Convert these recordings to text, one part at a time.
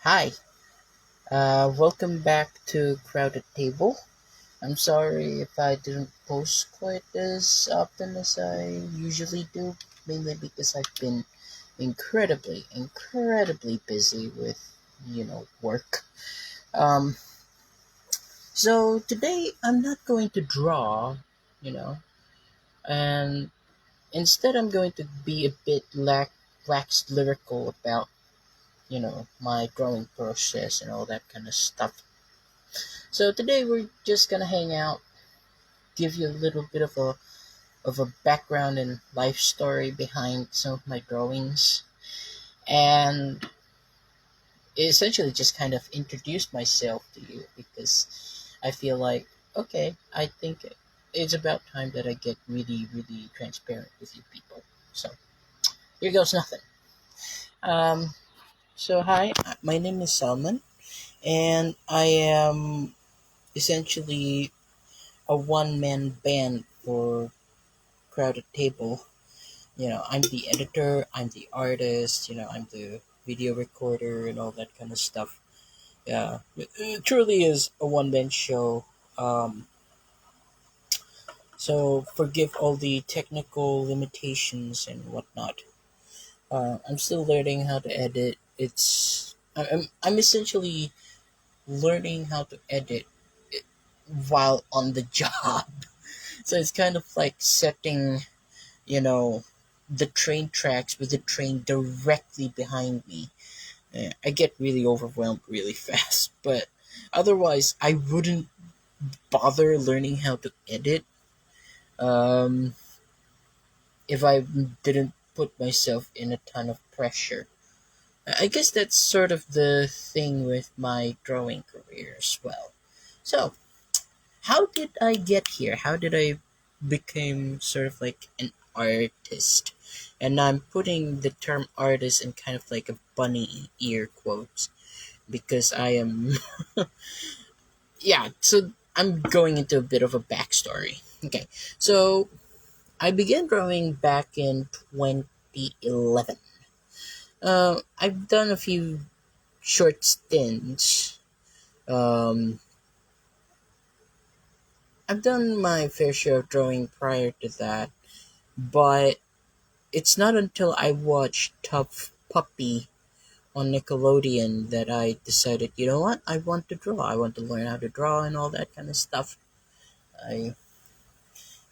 Hi, welcome back to Crowded Table. I'm sorry if I didn't post quite as often as I usually do, mainly because I've been incredibly busy with, work. Um, so today I'm not going to draw, you know, and instead I'm going to be a bit lax lyrical about, my drawing process and all that kind of stuff. So today we're just gonna hang out, give you a little bit of a background and life story behind some of my drawings, and essentially just kind of introduce myself to you because I feel like okay, I think it's about time that I get really transparent with you people. So here goes nothing. Um, so hi, my name is Salman, and I am essentially a one-man band for Crowded Table. I'm the editor, I'm the artist, I'm the video recorder and all that kind of stuff. Yeah, it truly is a one-man show. Um, so forgive all the technical limitations and whatnot. I'm still learning how to edit. I'm essentially learning how to edit it while on the job. So it's kind of like setting you know, the train tracks with the train directly behind me. I get really overwhelmed really fast, but otherwise, I wouldn't bother learning how to edit um, if I didn't put myself in a ton of pressure. I guess that's sort of the thing with my drawing career as well. So, how did I get here? How did I become sort of like an artist? And I'm putting the term artist in kind of like a bunny ear quotes because I am, yeah, so I'm going into a bit of a backstory. Okay, so I began drawing back in 2011. I've done a few short stints. Um, I've done my fair share of drawing prior to that, but it's not until I watched Tough Puppy on Nickelodeon that I decided, you know what, I want to draw. I want to learn how to draw and all that kind of stuff. I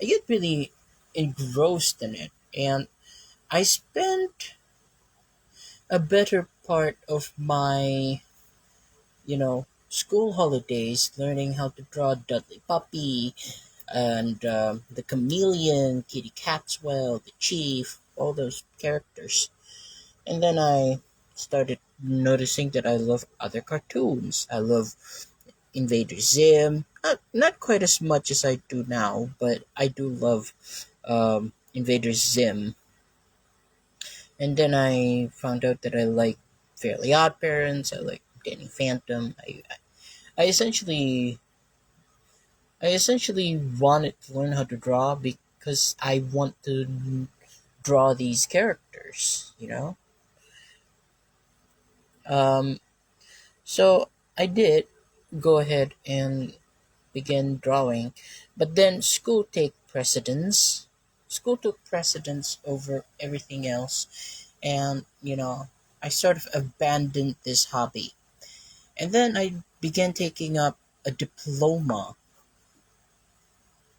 I get really engrossed in it, and I spent a better part of my school holidays learning how to draw Dudley Puppy and the Chameleon, Kitty Catwell, the Chief, all those characters. And then I started noticing that I love other cartoons. I love Invader Zim. Not quite as much as I do now, but I do love Invader Zim. And then I found out that I like Fairly Odd Parents. I like Danny Phantom. I essentially I essentially wanted to learn how to draw because I want to draw these characters. Um, so I did go ahead and begin drawing, but then school took precedence over everything else, and I sort of abandoned this hobby. And then I began taking up a diploma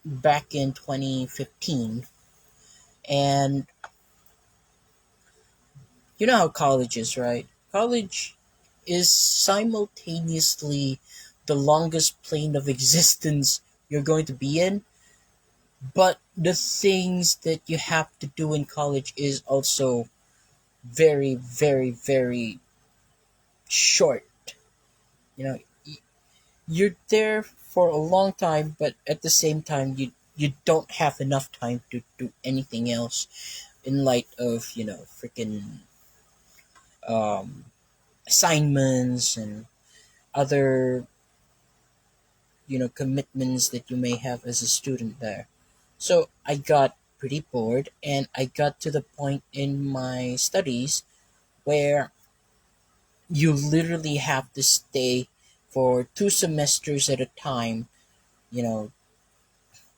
back in 2015. And you know how college is, right? College is simultaneously the longest plane of existence you're going to be in, but the things that you have to do in college is also very short. You know, you're there for a long time, but at the same time, you don't have enough time to do anything else in light of freaking um, assignments and other commitments that you may have as a student there. So I got pretty bored, and I got to the point in my studies where you literally have to stay for 2 semesters at a time, you know,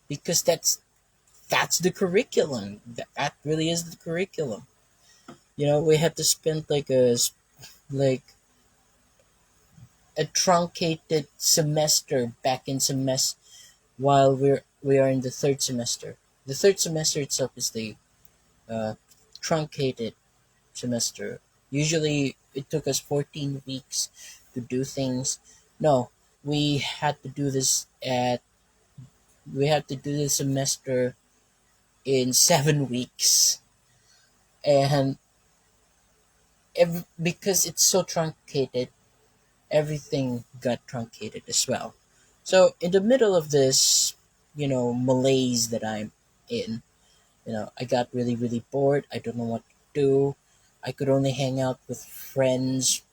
because that's the curriculum. That really is the curriculum. We had to spend like a truncated semester back in semester while we are in the third semester. The third semester itself is the uh, truncated semester. Usually, it took us 14 weeks to do things. No, we had to do this at we had to do the semester in 7 weeks, and because it's so truncated, everything got truncated as well. So in the middle of this, malaise that I'm in, I got really, really bored. I don't know what to do. I could only hang out with friends,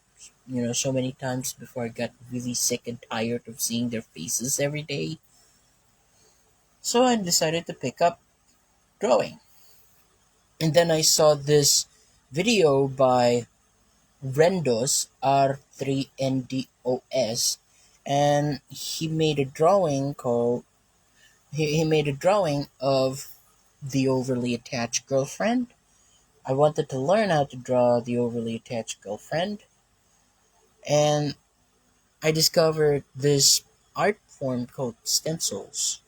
so many times before I got really sick and tired of seeing their faces every day. So I decided to pick up drawing. And then I saw this video by Rendos, R3NDOS, and he made a drawing of the overly attached girlfriend. I wanted to learn how to draw the overly attached girlfriend, and I discovered this art form called stencils.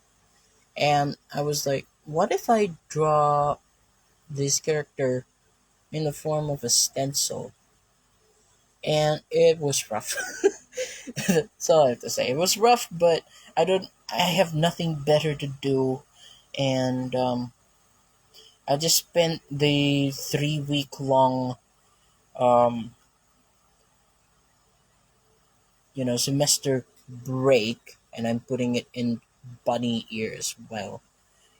And I was like, what if I draw this character in the form of a stencil? And it was rough. That's all I have to say. It was rough, but I have nothing better to do, and I just spent the 3 week long um, semester break, and I'm putting it in bunny ear as well,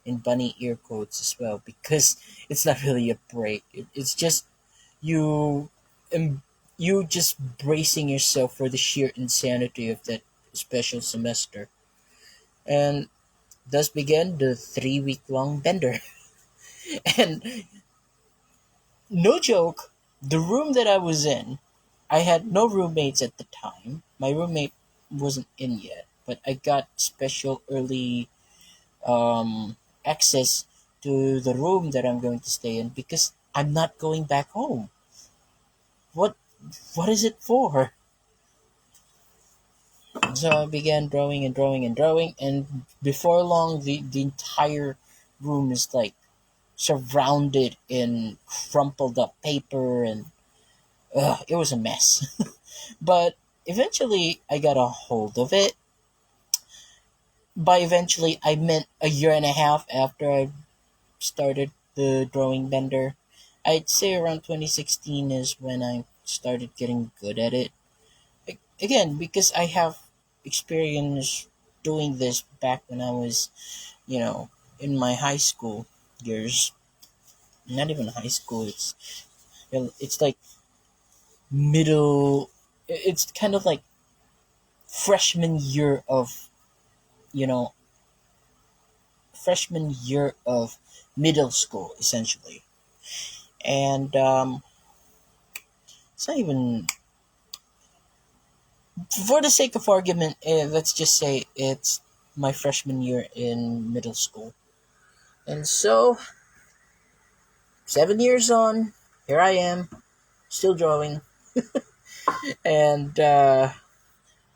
in bunny ear quotes as well, because it's not really a break. It's just you, um, you just bracing yourself for the sheer insanity of that special semester, and thus began the 3 week long bender. And no joke, the room that I was in, I had no roommates at the time. My roommate wasn't in yet, but I got special early access to the room that I'm going to stay in because I'm not going back home. What what is it for? So I began drawing and drawing and drawing, and before long, the entire room is like surrounded in crumpled up paper, and it was a mess. But eventually, I got a hold of it. By eventually, I meant a year and a half after I started the drawing bender. I'd say around 2016 is when I started getting good at it. Again, because I have experience doing this back when I was, in my high school years. Not even high school. It's like middle. It's kind of like freshman year of you know freshman year of middle school essentially, and it's not even, for the sake of argument, let's just say it's my freshman year in middle school. And so 7 years on, here I am, still drawing, and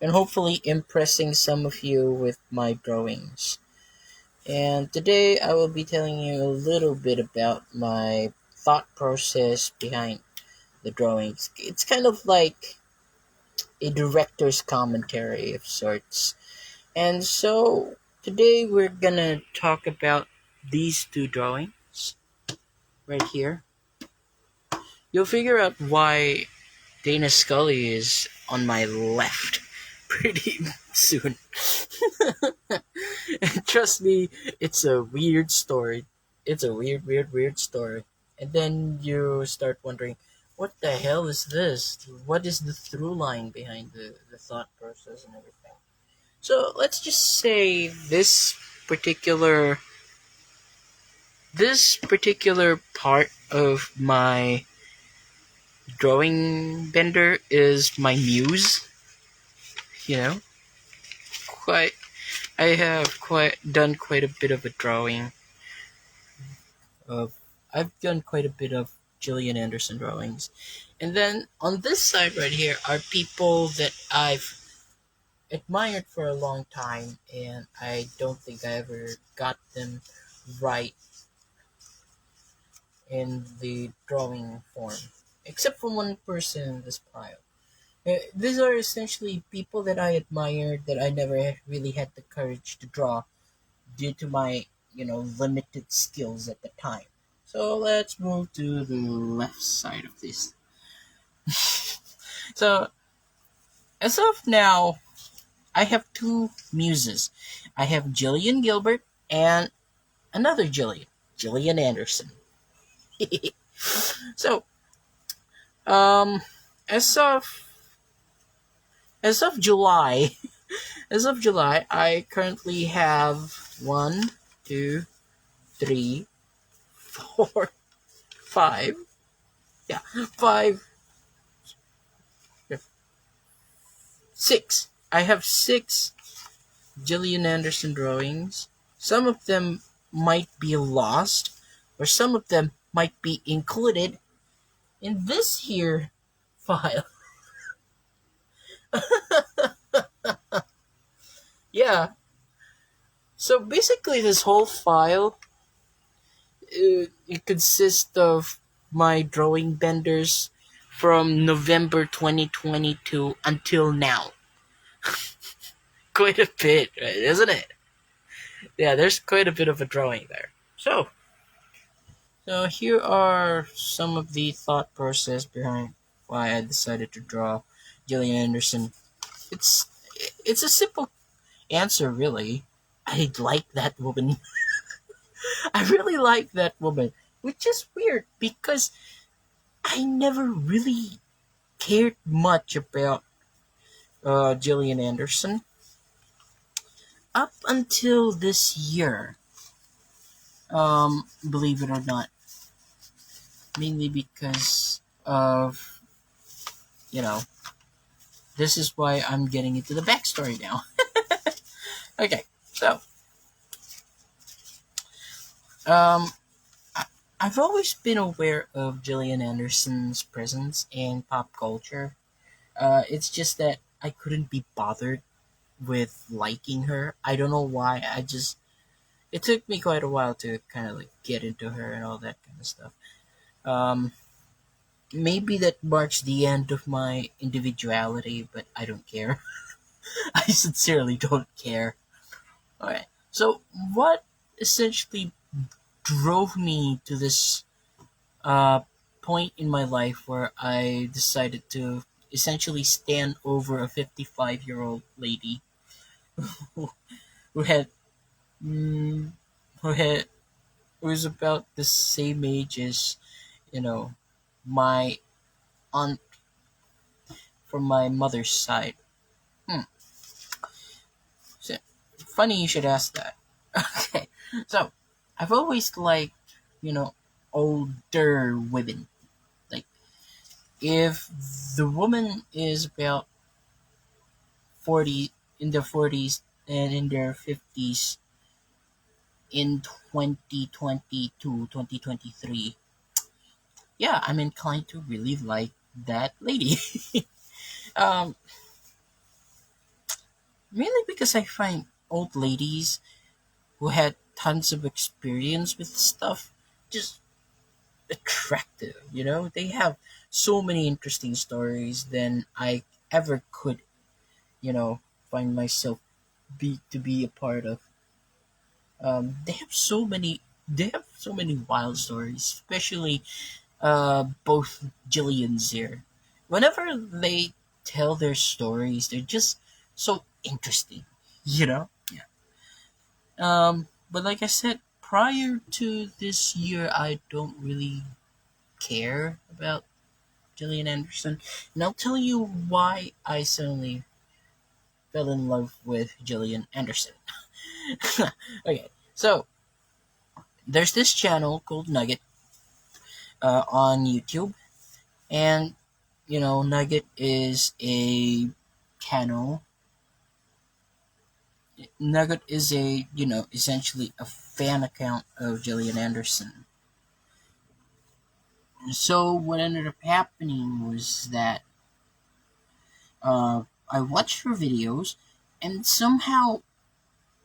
hopefully impressing some of you with my drawings. And today I will be telling you a little bit about my thought process behind the drawings. It's kind of like a director's commentary of sorts. And so today we're gonna talk about these two drawings right here. You'll figure out why Dana Scully is on my left pretty soon. And trust me, it's a weird story. It's a weird, weird, weird story. And then you start wondering, what the hell is this? What is the through line behind the thought process and everything? So let's just say particular this particular part of my Drawing bender is my muse. You know, quite. I have quite done quite a bit of a drawing of. I've done quite a bit of Gillian Anderson drawings, and then on this side right here are people that I've admired for a long time, and I don't think I ever got them right in the drawing form, except for one person in this pile. These are essentially people that I admired that I never really had the courage to draw due to my, limited skills at the time. So let's move to the left side of this. So as of now, I have two muses. I have Jillian Gilbert and another Jillian, Jillian Anderson. So, um, as of as of July, as of July, I currently have one, two, three, four, five. Yeah, five, six. I have six Gillian Anderson drawings. Some of them might be lost, or some of them might be included in this here file. Yeah. So basically, this whole file it consists of my drawing benders from November 2022 until now. Quite a bit, right, isn't it? Yeah, there's quite a bit of a drawing there. So here are some of the thought process behind why I decided to draw Gillian Anderson. It's it's a simple answer, really. I like that woman. I really like that woman, which is weird because I never really cared much about Gillian Anderson up until this year. Believe it or not, mainly because of you know this is why I'm getting into the backstory now. Okay, so um, I, I've always been aware of Gillian Anderson's presence in pop culture. It's just that I couldn't be bothered with liking her. I don't know why. It took me quite a while to kind of like get into her and all that kind of stuff. Um, Maybe that marks the end of my individuality, but I don't care. I sincerely don't care. Alright, so what essentially drove me to this uh, point in my life where I decided to essentially stand over a 55-year-old lady who, who had mm, who had who was about the same age as you know my aunt from my mother's side. Hmm. So, funny you should ask that. Okay, so I've always liked older women. Like if the woman is about 40 in their 40s and in their 50s in 2022, 2023, yeah, I'm inclined to really like that lady. um, Mainly because I find old ladies who had tons of experience with stuff just attractive. They have so many interesting stories than I ever could, find myself be a part of. They have so many. They have so many wild stories, especially both Jillian's here. Whenever they tell their stories, they're just so interesting. Yeah. But like I said, prior to this year, I don't really care about Gillian Anderson, and I'll tell you why I suddenly fell in love with Gillian Anderson. Okay, so there's this channel called Nugget on YouTube. And Nugget is a channel. Nugget is a essentially a fan account of Gillian Anderson. So what ended up happening was that I watched her videos, and somehow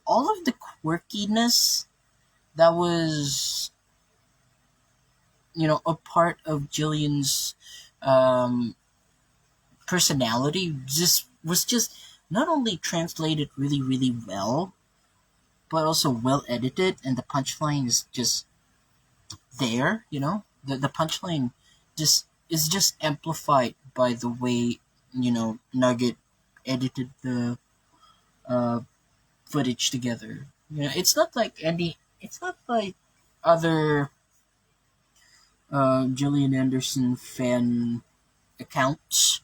all of the quirkiness that was a part of Jillian's um, personality just not only translated really really well, but also well edited, and the punchline is just there. The punchline just is just amplified by the way Nugget edited the uh, footage together. It's not like other Gillian Anderson fan accounts.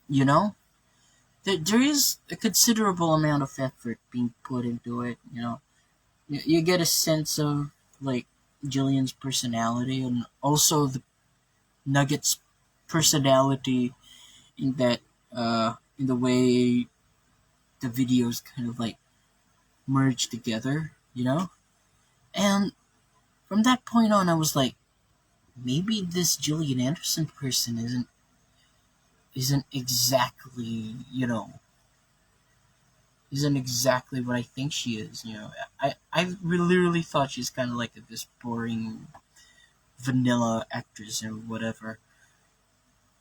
You know, there is a considerable amount of effort being put into it. You get a sense of like Gillian's personality and also the Nuggets' personality in that in the way the videos kind of like merge together. And from that point on, I was like, maybe this Gillian Anderson person isn't exactly isn't exactly what I think she is. I literally thought she's kind of like this boring vanilla actress or whatever.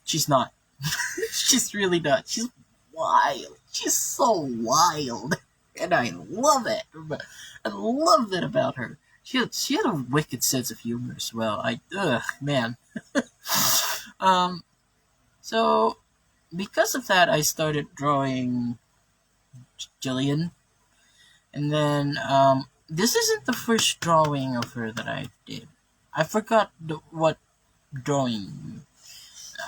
She's not. She's really not. She's wild. She's so wild, and I love it. I love that about her. She had a wicked sense of humor as well. Man. um. So because of that, I started drawing Jillian, and then this isn't the first drawing of her that I did. I forgot what drawing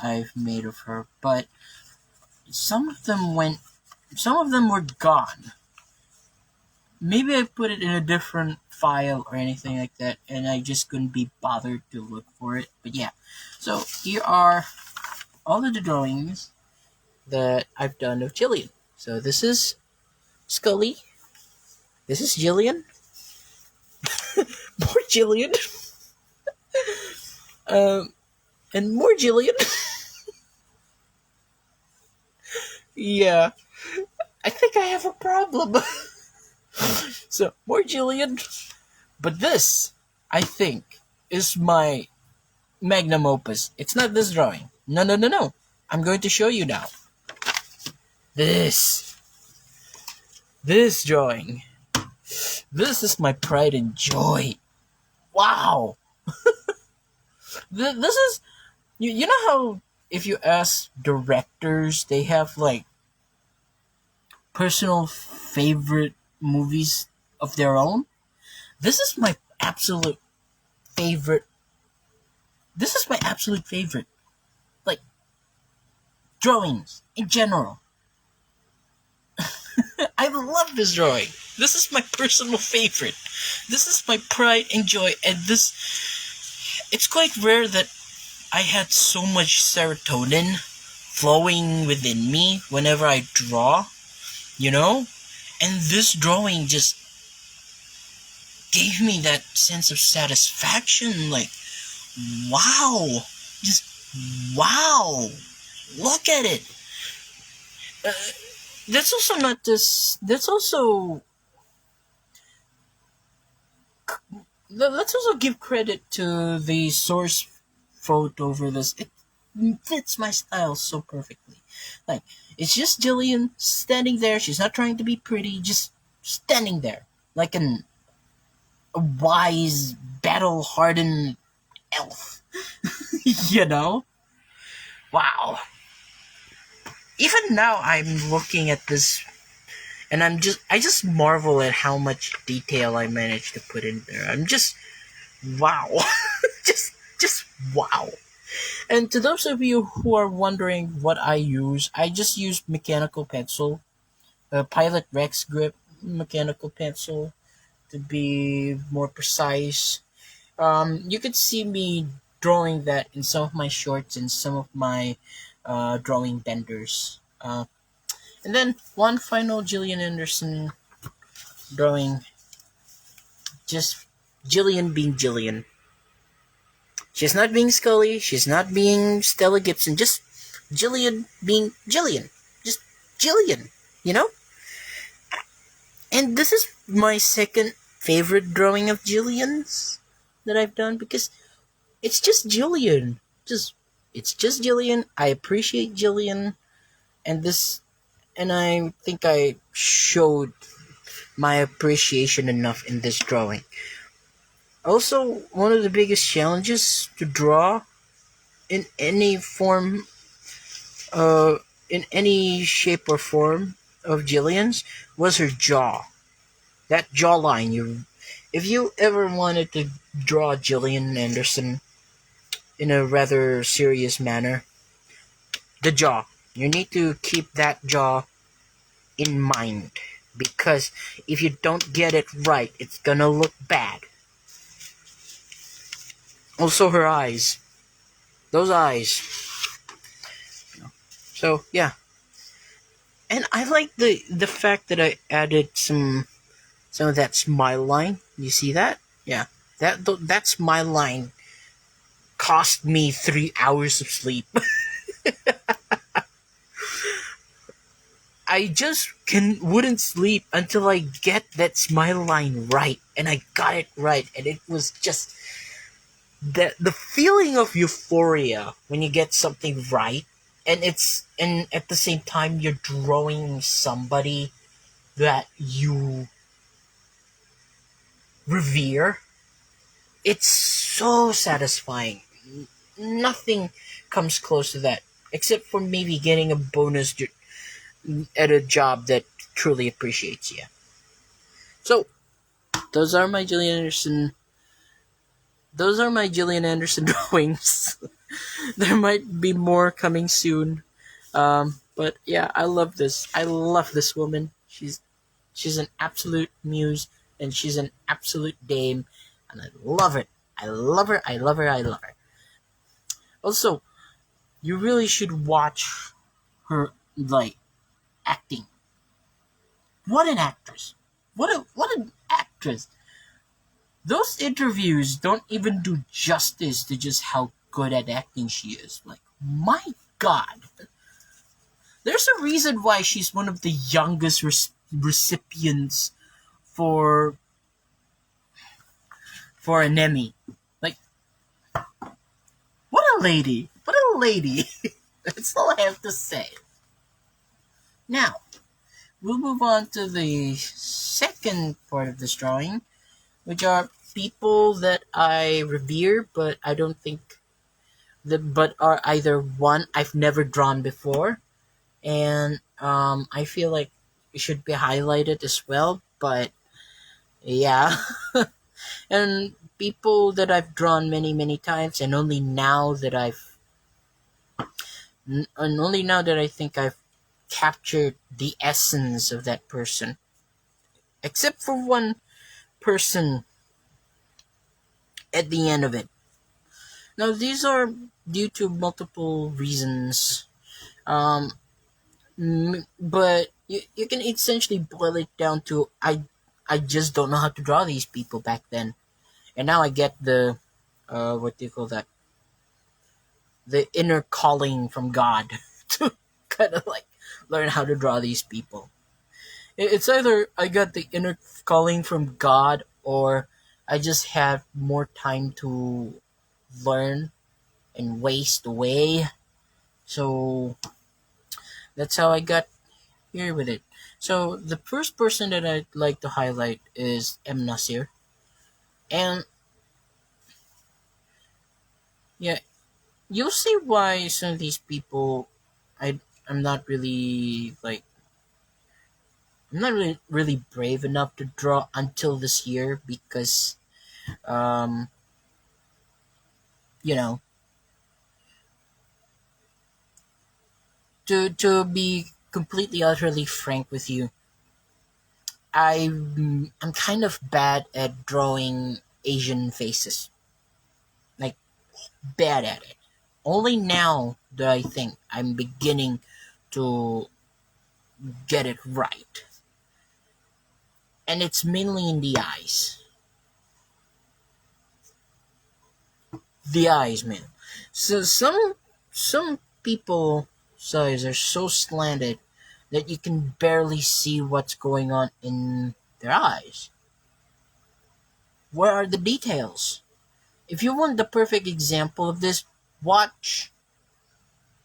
I've made of her, but some of them went, some of them were gone. Maybe I put it in a different file or anything like that, and I just couldn't be bothered to look for it. But yeah, so here are all of the drawings that I've done of Jillian. So this is Scully. This is Jillian. More Jillian. Um, and more Jillian. Yeah, I think I have a problem. So more Jillian. But this, I think, is my magnum opus. It's not this drawing. No, no, no, no. I'm going to show you now. This. This drawing. This is my pride and joy. Wow. This is. You know how if you ask directors, they have like personal favorite movies of their own? This is my absolute favorite. This is my absolute favorite. Like, drawings in general. I love this drawing. This is my personal favorite. This is my pride and joy. And this, it's quite rare that I had so much serotonin flowing within me whenever I draw, you know? And this drawing just gave me that sense of satisfaction. Like, wow. Just, wow. Look at it. Uh, that's also not just, that's also, let's also give credit to the source photo for this. It fits my style so perfectly. Like, it's just Jillian standing there. She's not trying to be pretty, just standing there. Like a wise, battle hardened elf. you know? Wow. Even now, I'm looking at this and I just marvel at how much detail I managed to put in there. I'm just, wow. just wow. And to those of you who are wondering what I just use mechanical pencil, Pilot Rex grip mechanical pencil to be more precise. You could see me drawing that in some of my shorts and some of my drawing benders. And then one final Gillian Anderson drawing, just Gillian being Gillian. She's not being Scully, she's not being Stella Gibson, just Gillian being Gillian. Just Gillian, you know? And this is my second favorite drawing of Gillian's that I've done because it's just Gillian. It's just Gillian. I appreciate Gillian, and I think I showed my appreciation enough in this drawing. Also, one of the biggest challenges to draw in any form, uh, in any shape or form of Gillian's was her jaw. That jawline. If you ever wanted to draw Gillian Anderson in a rather serious manner, the jaw. You need to keep that jaw in mind because if you don't get it right, it's gonna look bad. Also, her eyes. Those eyes. So yeah, and I like the fact that I added some of that smile line. You see that? Yeah, that smile line cost me 3 hours of sleep. I just wouldn't sleep until I get that smile line right, and I got it right, and it was just the feeling of euphoria when you get something right, and at the same time you're drawing somebody that you revere. It's so satisfying. Nothing comes close to that, except for maybe getting a bonus at a job that truly appreciates you. So those are my Gillian Anderson. Those are my Gillian Anderson drawings. There might be more coming soon. But yeah, I love this. I love this woman. She's an absolute muse, and she's an absolute dame, and I love it. I love her. I love her. I love her. Also, you really should watch her like acting. What an actress! What an actress! Those interviews don't even do justice to just how good at acting she is. Like, my God, there's a reason why she's one of the youngest recipients for an Emmy. Like, what a lady! What a lady! That's all I have to say. Now, we'll move on to the second part of this drawing, which are people that I revere, but I don't think but are either one I've never drawn before, and I feel like it should be highlighted as well. But yeah, and people that I've drawn many many times, and only now that I think I've captured the essence of that person, except for one person at the end of it. Now these are due to multiple reasons. Um, but you can essentially boil it down to I just don't know how to draw these people back then, and now I get the what do you call that, the inner calling from God to kind of like learn how to draw these people. It's either I got the inner calling from God, or I just have more time to learn and waste away. So that's how I got here with it. So the first person that I'd like to highlight is M. Nasir. And yeah, you'll see why some of these people I I'm not really like I'm not really brave enough to draw until this year because um you know, to be completely utterly frank with you, I'm kind of bad at drawing Asian faces. Like bad at it. Only now that I think I'm beginning to get it right. And it's mainly in the eyes. The eyes, man. So some people eyes are so slanted that you can barely see what's going on in their eyes. Where are the details? If you want the perfect example of this, watch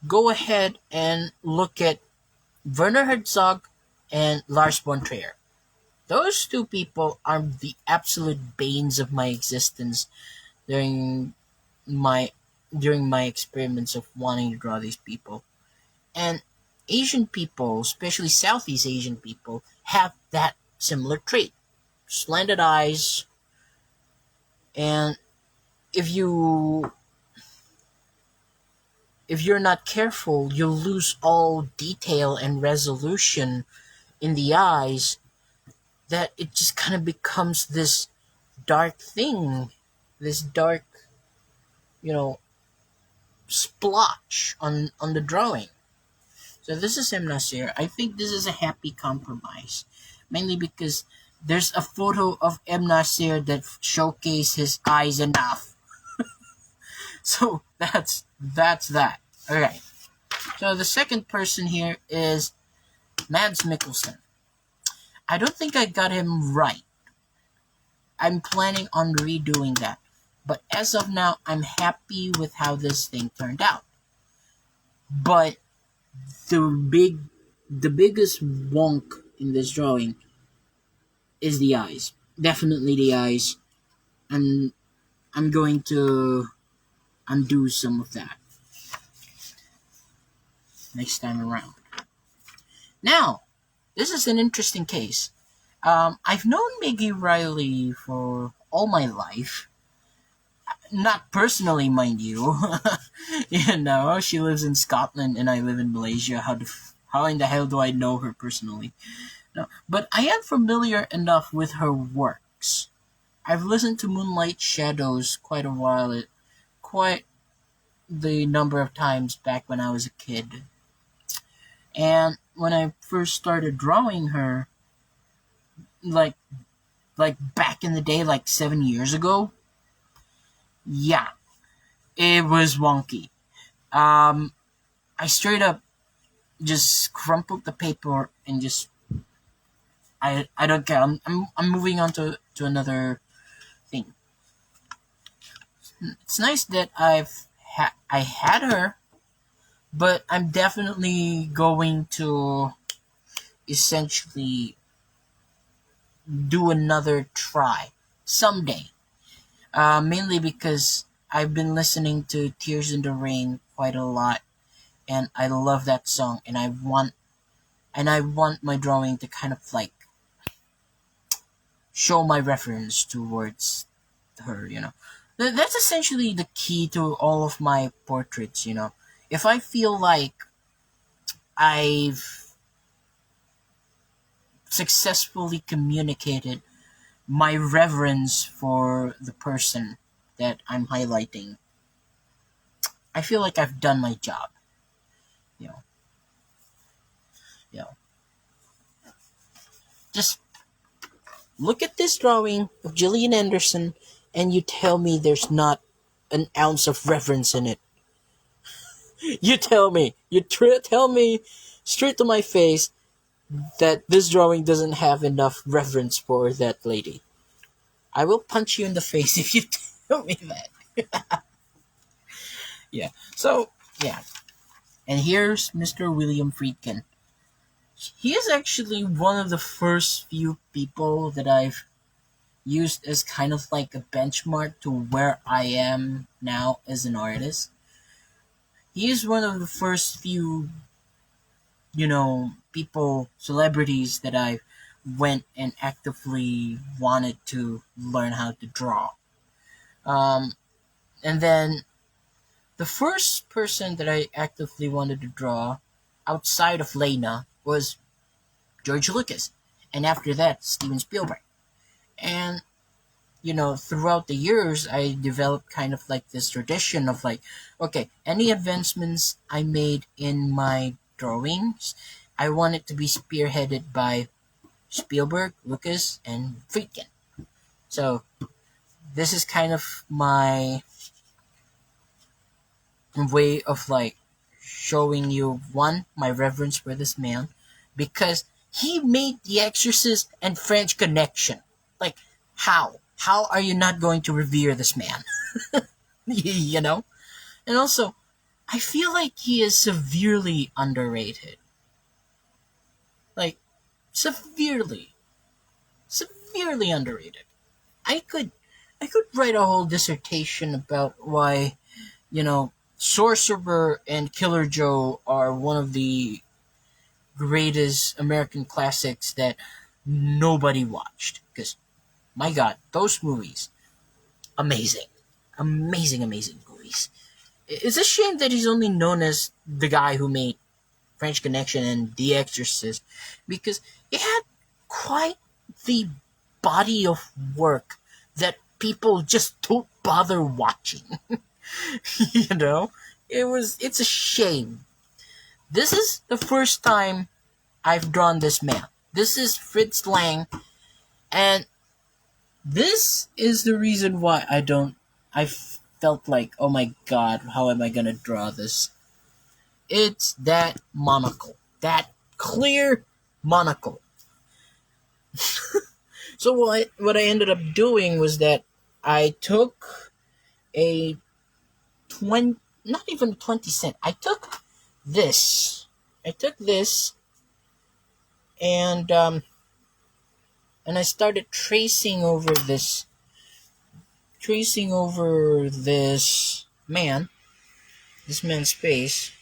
go ahead and look at Werner Herzog and Lars von Trier. Those two people are the absolute banes of my existence during my during my experiments of wanting to draw these people. And Asian people, especially Southeast Asian people, have that similar trait. Slanted eyes, and if you if you're not careful, you'll lose all detail and resolution in the eyes, that it just kind of becomes this dark thing, this dark, you know, splotch on the drawing. So this is M. Nasir. I think this is a happy compromise, mainly because there's a photo of M. Nasir that showcase his eyes enough. So that's that. Okay. So the second person here is Mads Mikkelsen. I don't think I got him right. I'm planning on redoing that. But as of now, I'm happy with how this thing turned out. But the big the biggest wonk in this drawing is the eyes. Definitely the eyes. And I'm going to undo some of that next time around. Now, this is an interesting case. I've known Maggie Riley for all my life. Not personally, mind you. She lives in Scotland and I live in Malaysia. How in the hell do I know her personally? No, but I am familiar enough with her works. I've listened to Moonlight Shadows quite the number of times back when I was a kid. And when I first started drawing her, like back in the day, like 7 years ago, yeah, it was wonky. Um, I straight up just crumpled the paper and just I don't care. I'm moving on to another thing. It's nice that I had her, but I'm definitely going to essentially do another try someday. Mainly because I've been listening to Tears in the Rain quite a lot, and I love that song, and I want my drawing to kind of like show my reference towards her. That's essentially the key to all of my portraits. If I feel like I've successfully communicated my reverence for the person that I'm highlighting, I feel like I've done my job. You know, you know. Just look at this drawing of Gillian Anderson, and you tell me there's not an ounce of reverence in it. You tell me. Tell me straight to my face that this drawing doesn't have enough reverence for that lady. I will punch you in the face if you tell me that. Yeah. So, yeah. And here's Mr. William Friedkin. He is actually one of the first few people that I've used as kind of like a benchmark to where I am now as an artist. He is one of the first few, people, celebrities that I went and actively wanted to learn how to draw. Um, and then the first person that I actively wanted to draw outside of Lena was George Lucas. And after that, Steven Spielberg. And, throughout the years, I developed kind of like this tradition of like, okay, any advancements I made in my drawings, I want it to be spearheaded by Spielberg, Lucas, and Friedkin. So this is kind of my way of like showing you, one, my reverence for this man, because he made The Exorcist and French Connection. Like, how are you not going to revere this man? you know and also, I feel like he is severely underrated. Like, severely severely underrated. I could i could write a whole dissertation about why, Sorcerer and Killer Joe are one of the greatest American classics that nobody watched. Because, my God, those movies, amazing. Amazing, amazing movies. It's a shame that he's only known as the guy who made French Connection and The Exorcist, because it had quite the body of work that people just don't bother watching. you know? It's a shame. This is the first time I've drawn this man. This is Fritz Lang, and this is the reason why I felt like, oh my God, how am I gonna draw this? It's that monocle. That clear monocle. So what I ended up doing was that I took a 20, not even 20 cent. This. I took this and I started tracing over this man's face,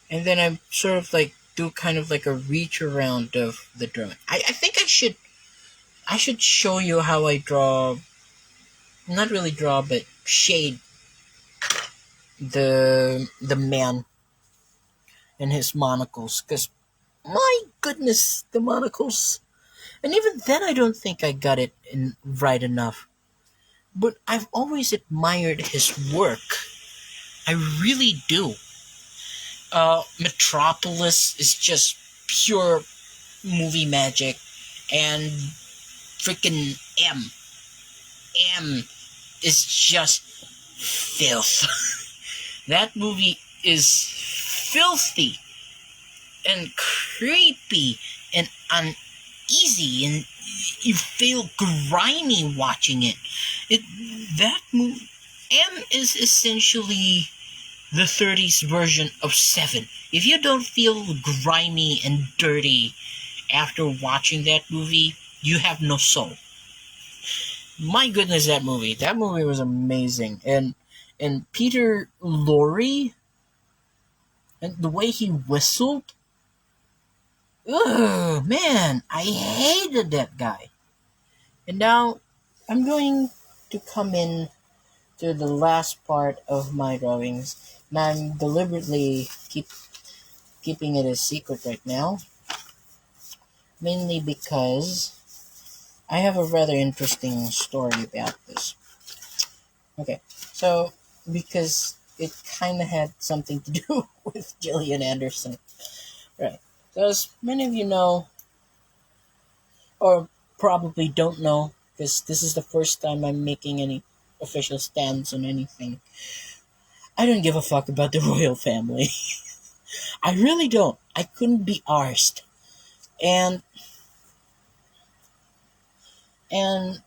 and then I sort of like do kind of like a reach around of the drawing. I think I should show you how I draw, not really draw, but shade the man and his monocles, because my goodness, the monocles. And even then, I don't think I got it in right enough. But I've always admired his work. I really do. Metropolis is just pure movie magic, and freaking M is just filth. That movie is filthy and creepy and uneasy, and you feel grimy watching it. That movie, M is essentially the 30s version of Seven. If you don't feel grimy and dirty after watching that movie, you have no soul. My goodness, that movie was amazing. And Peter Lorre, and the way he whistled, ugh, man, I hated that guy. And now I'm going to come in to the last part of my drawings, and I'm deliberately keeping it a secret right now, mainly because I have a rather interesting story about this. Okay, so because it kind of had something to do with Gillian Anderson, right? So as many of you know, or probably don't know, because this is the first time I'm making any official stance on anything, I don't give a fuck about the royal family. I really don't. I couldn't be arsed. And and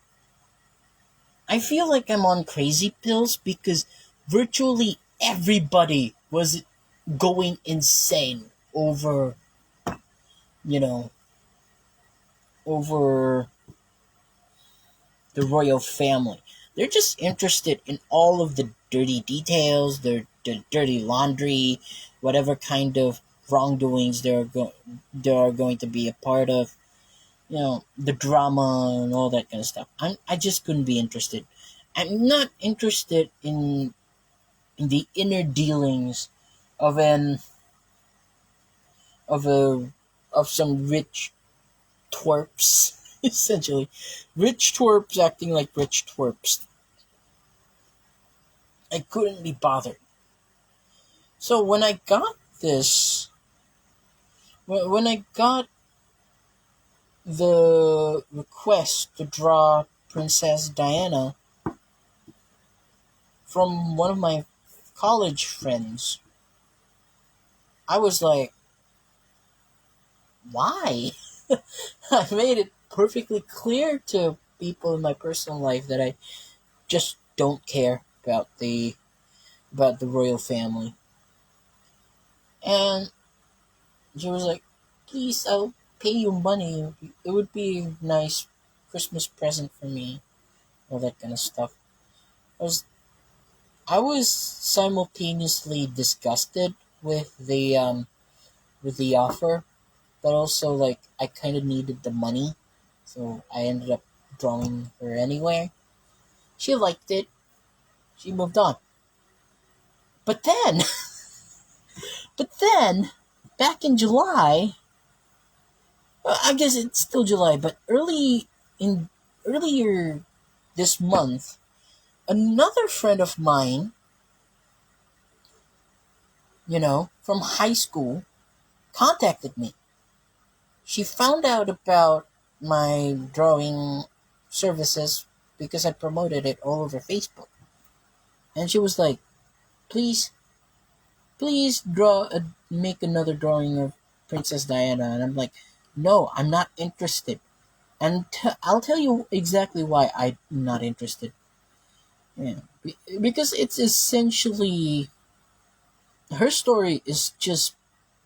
I feel like I'm on crazy pills because virtually everybody was going insane over, you know, over the royal family. They're just interested in all of the dirty details, the dirty laundry, whatever kind of wrongdoings they are going to be a part of, the drama and all that kind of stuff. I just couldn't be interested. I'm not interested in the inner dealings of an of a of some rich twerps. essentially. Rich twerps acting like rich twerps. I couldn't be bothered. So when I got this, when I got the request to draw Princess Diana from one of my college friends, I was like, why? I made it perfectly clear to people in my personal life that I just don't care about the royal family. And she was like, please, I'll pay you money. It would be a nice Christmas present for me. All that kind of stuff. I was I was simultaneously disgusted with the offer, but also like I kind of needed the money, so I ended up drawing her anyway. She liked it. She moved on. But then, but then, back in July, I guess it's still July, but in earlier this month, another friend of mine, from high school, contacted me. She found out about my drawing services because I promoted it all over Facebook. And she was like, please, please make another drawing of Princess Diana. And I'm like, no, I'm not interested. And I'll tell you exactly why I'm not interested. Yeah. Because it's essentially, her story is just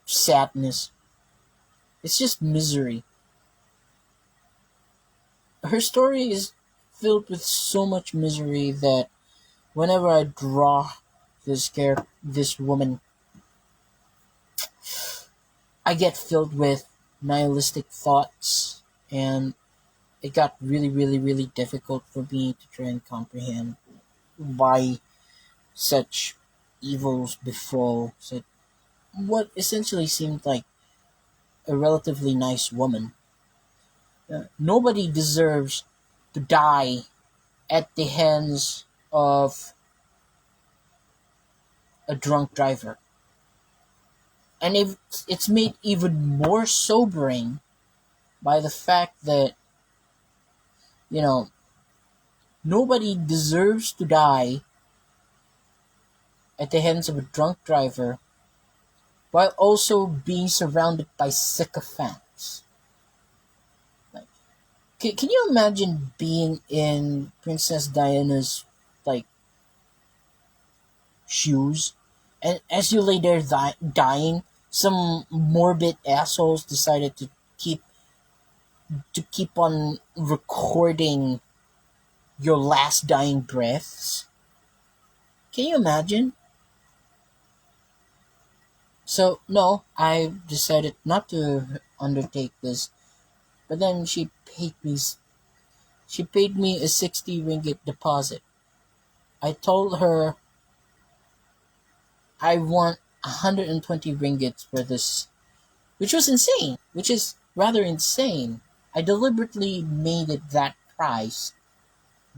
sadness. It's just misery. Her story is filled with so much misery that whenever I draw this woman, I get filled with nihilistic thoughts, and it got really, really, really difficult for me to try and comprehend why such evils befall what essentially seemed like a relatively nice woman. Nobody deserves to die at the hands of a drunk driver. And if it's made even more sobering by the fact that, you know, nobody deserves to die at the hands of a drunk driver while also being surrounded by sycophants. Like, can you imagine being in Princess Diana's like shoes, and as you lay there dying, some morbid assholes decided keep to keep on recording your last dying breaths? Can you imagine? So no, I decided not to undertake this. But then she paid me a 60 ringgit deposit. I told her I want 120 ringgits for this, which was insane, which is rather insane. I deliberately made it that price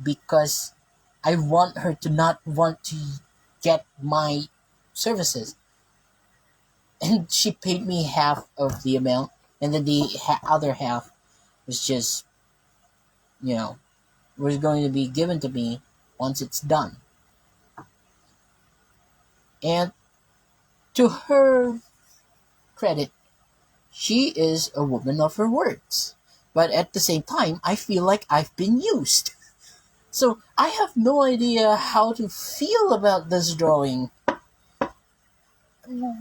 because I want her to not want to get my services. And she paid me half of the amount, and then the other half was just, you know, was going to be given to me once it's done. And to her credit, she is a woman of her words. But at the same time, I feel like I've been used. So I have no idea how to feel about this drawing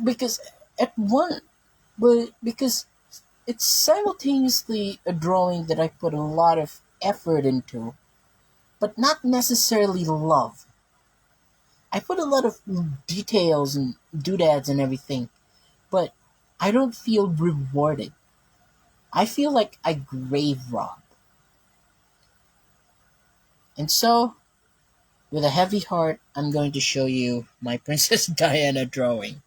because at one, but because it's simultaneously a drawing that I put a lot of effort into, but not necessarily love. I put a lot of details and doodads and everything, but I don't feel rewarded. I feel like I grave rob. And so, with a heavy heart, I'm going to show you my Princess Diana drawing.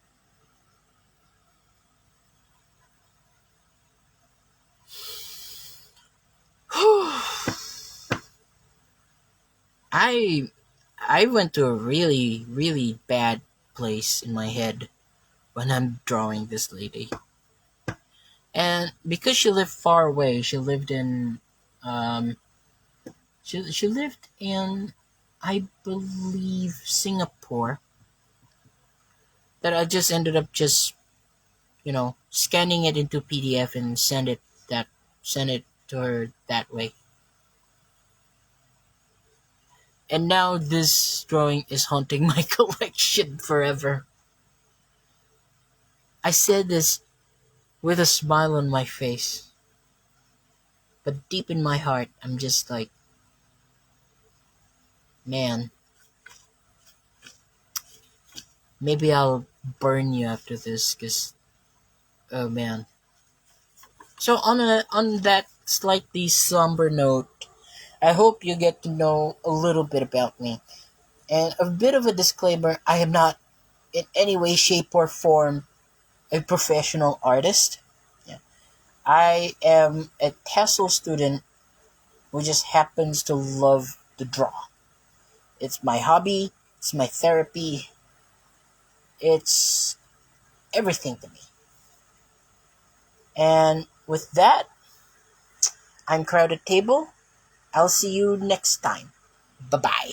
I I went to a really really bad place in my head when I'm drawing this lady, and because she lived far away, um, she lived in, I believe, Singapore. That I just ended up just scanning it into PDF and send it to her that way. And now this drawing is haunting my collection forever. I said this with a smile on my face, but deep in my heart, I'm just like, man, maybe I'll burn you after this, cause oh man. So on that slightly somber note, I hope you get to know a little bit about me. And a bit of a disclaimer: I am not in any way, shape, or form a professional artist. Yeah. I am a TESOL student who just happens to love to draw. It's my hobby, it's my therapy, it's everything to me. And with that, I'm Crowded Table. I'll see you next time. Bye bye.